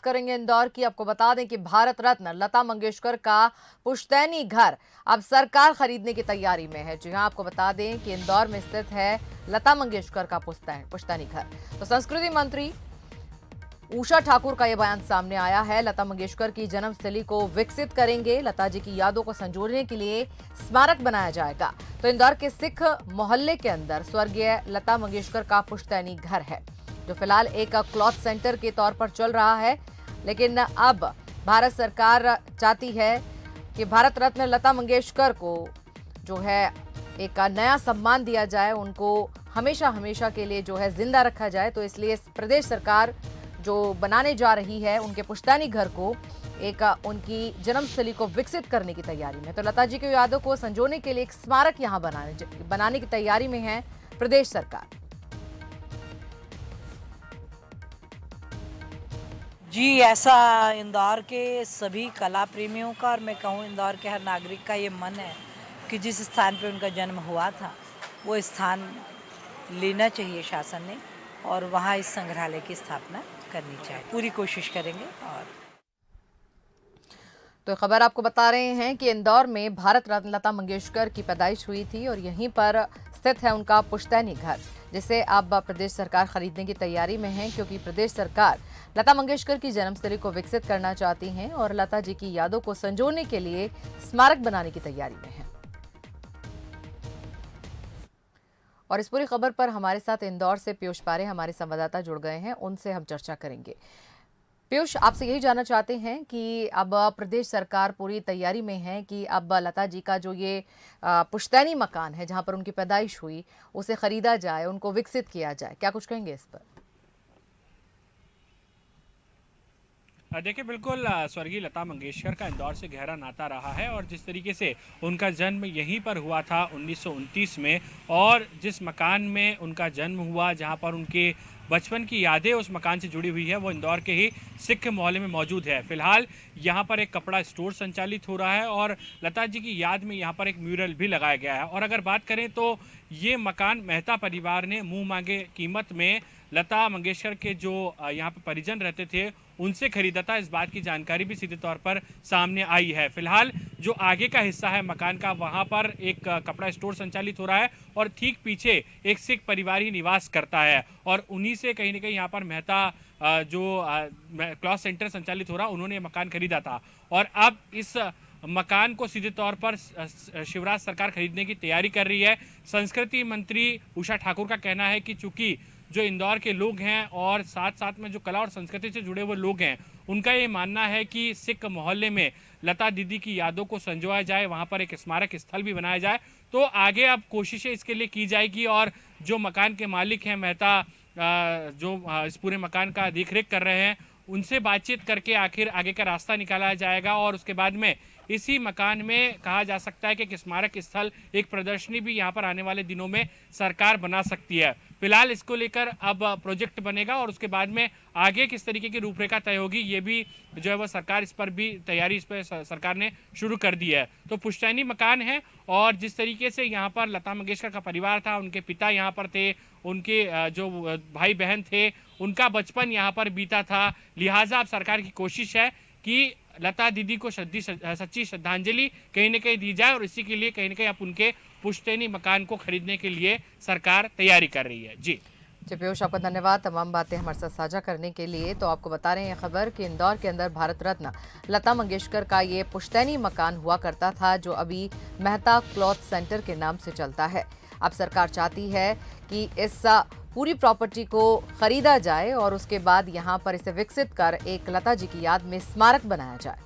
करेंगे इंदौर की। आपको बता दें कि भारत रत्न लता मंगेशकर का पुश्तैनी घर अब सरकार खरीदने की तैयारी में है। जी हां, आपको बता दें कि इंदौर में स्थित है लता मंगेशकर का पुश्तैनी घर। तो संस्कृति मंत्री उषा ठाकुर का यह बयान सामने आया है। लता मंगेशकर की जन्मस्थली को विकसित करेंगे, लता जी की यादों को संजोने के लिए स्मारक बनाया जाएगा। तो इंदौर के सिख मोहल्ले के अंदर स्वर्गीय लता मंगेशकर का पुश्तैनी घर है, जो फिलहाल एक क्लॉथ सेंटर के तौर पर चल रहा है। लेकिन अब भारत सरकार चाहती है कि भारत रत्न लता मंगेशकर को जो है एक नया सम्मान दिया जाए, उनको हमेशा हमेशा के लिए जो है जिंदा रखा जाए। तो इसलिए प्रदेश सरकार जो बनाने जा रही है उनके पुश्तैनी घर को एक उनकी जन्मस्थली को विकसित करने की तैयारी में। तो लता जी की यादों को संजोने के लिए एक स्मारक यहां बनाने की तैयारी में है प्रदेश सरकार। जी, ऐसा इंदौर के सभी कला प्रेमियों का और मैं कहूँ इंदौर के हर नागरिक का ये मन है कि जिस स्थान पे उनका जन्म हुआ था वो स्थान लेना चाहिए शासन ने, और वहाँ इस संग्रहालय की स्थापना करनी चाहिए। पूरी कोशिश करेंगे। और तो खबर आपको बता रहे हैं कि इंदौर में भारत रत्न लता मंगेशकर की पैदाइश हुई थी और यहीं पर स्थित है उनका पुश्तैनी घर, जिसे अब प्रदेश सरकार खरीदने की तैयारी में है, क्योंकि प्रदेश सरकार लता मंगेशकर की जन्मस्थली को विकसित करना चाहती हैं और लता जी की यादों को संजोने के लिए स्मारक बनाने की तैयारी में है। और इस पूरी खबर पर हमारे साथ इंदौर से पीयूष पारे हमारे संवाददाता जुड़ गए हैं, उनसे हम चर्चा करेंगे। पीयूष, आपसे यही जानना चाहते हैं कि अब प्रदेश सरकार पूरी तैयारी में है कि अब लता जी का जो ये पुश्तैनी मकान है जहां पर उनकी पैदाइश हुई, उसे खरीदा जाए, उनको विकसित किया जाए। क्या कुछ कहेंगे इस पर? देखिए, बिल्कुल स्वर्गीय लता मंगेशकर का इंदौर से गहरा नाता रहा है और जिस तरीके से उनका जन्म यहीं पर हुआ था 1929 में, और जिस मकान में उनका जन्म हुआ, जहां पर उनके बचपन की यादें उस मकान से जुड़ी हुई है, वो इंदौर के ही सिख मोहल्ले में मौजूद है। फिलहाल यहाँ पर एक कपड़ा स्टोर संचालित हो रहा है और लता जी की याद में यहाँ पर एक म्यूरल भी लगाया गया है। और अगर बात करें तो ये मकान मेहता परिवार ने मुंह मांगे कीमत में लता मंगेशकर के जो यहाँ पर परिजन रहते थे उनसे खरीदा था। इस बात की जानकारी भी सीधे तौर पर सामने आई है। फिलहाल जो आगे का हिस्सा है मकान का, वहां पर एक कपड़ा स्टोर संचालित हो रहा है और ठीक पीछे एक सिख परिवार ही निवास करता है और उन्हीं से कहीं ना कहीं यहाँ पर मेहता जो क्लॉथ सेंटर संचालित हो रहा, उन्होंने मकान खरीदा था। और अब इस मकान को सीधे तौर पर शिवराज सरकार खरीदने की तैयारी कर रही है। संस्कृति मंत्री उषा ठाकुर का कहना है कि चूंकि जो इंदौर के लोग हैं और साथ साथ में जो कला और संस्कृति से जुड़े हुए लोग हैं, उनका ये मानना है कि सिख मोहल्ले में लता दीदी की यादों को संजोया जाए, वहां पर एक स्मारक स्थल भी बनाया जाए। तो आगे अब कोशिशें इसके लिए की जाएगी और जो मकान के मालिक हैं मेहता, जो इस पूरे मकान का देखरेख कर रहे हैं, उनसे बातचीत करके आखिर आगे का रास्ता निकाला जाएगा। और उसके बाद में इसी मकान में कहा जा सकता है कि स्मारक स्थल, एक प्रदर्शनी भी यहाँ पर आने वाले दिनों में सरकार बना सकती है। फिलहाल इसको लेकर अब प्रोजेक्ट बनेगा और उसके बाद में आगे किस तरीके की रूपरेखा तय होगी, ये भी जो है वह सरकार इस पर भी तैयारी, इस पर सरकार ने शुरू कर दी है। तो पुश्तैनी मकान है और जिस तरीके से यहाँ पर लता मंगेशकर का परिवार था, उनके पिता यहाँ पर थे, उनके जो भाई बहन थे, उनका बचपन यहाँ पर बीता था। लिहाजा अब सरकार की कोशिश है कि लता दीदी को सच्ची श्रद्धांजलि कहीं न कहीं दी जाए और इसी के लिए कहीं न कहीं अब उनके पुश्तैनी मकान को खरीदने के लिए सरकार तैयारी कर रही है। जी पीयूष, आपका धन्यवाद तमाम बातें हमारे साथ साझा करने के लिए। तो आपको बता रहे हैं खबर कि इंदौर के अंदर भारत रत्न लता मंगेशकर का ये पुश्तैनी मकान हुआ करता था, जो अभी मेहता क्लॉथ सेंटर के नाम से चलता है। अब सरकार चाहती है कि इस पूरी प्रॉपर्टी को खरीदा जाए और उसके बाद यहाँ पर इसे विकसित कर एक लता जी की याद में स्मारक बनाया जाए।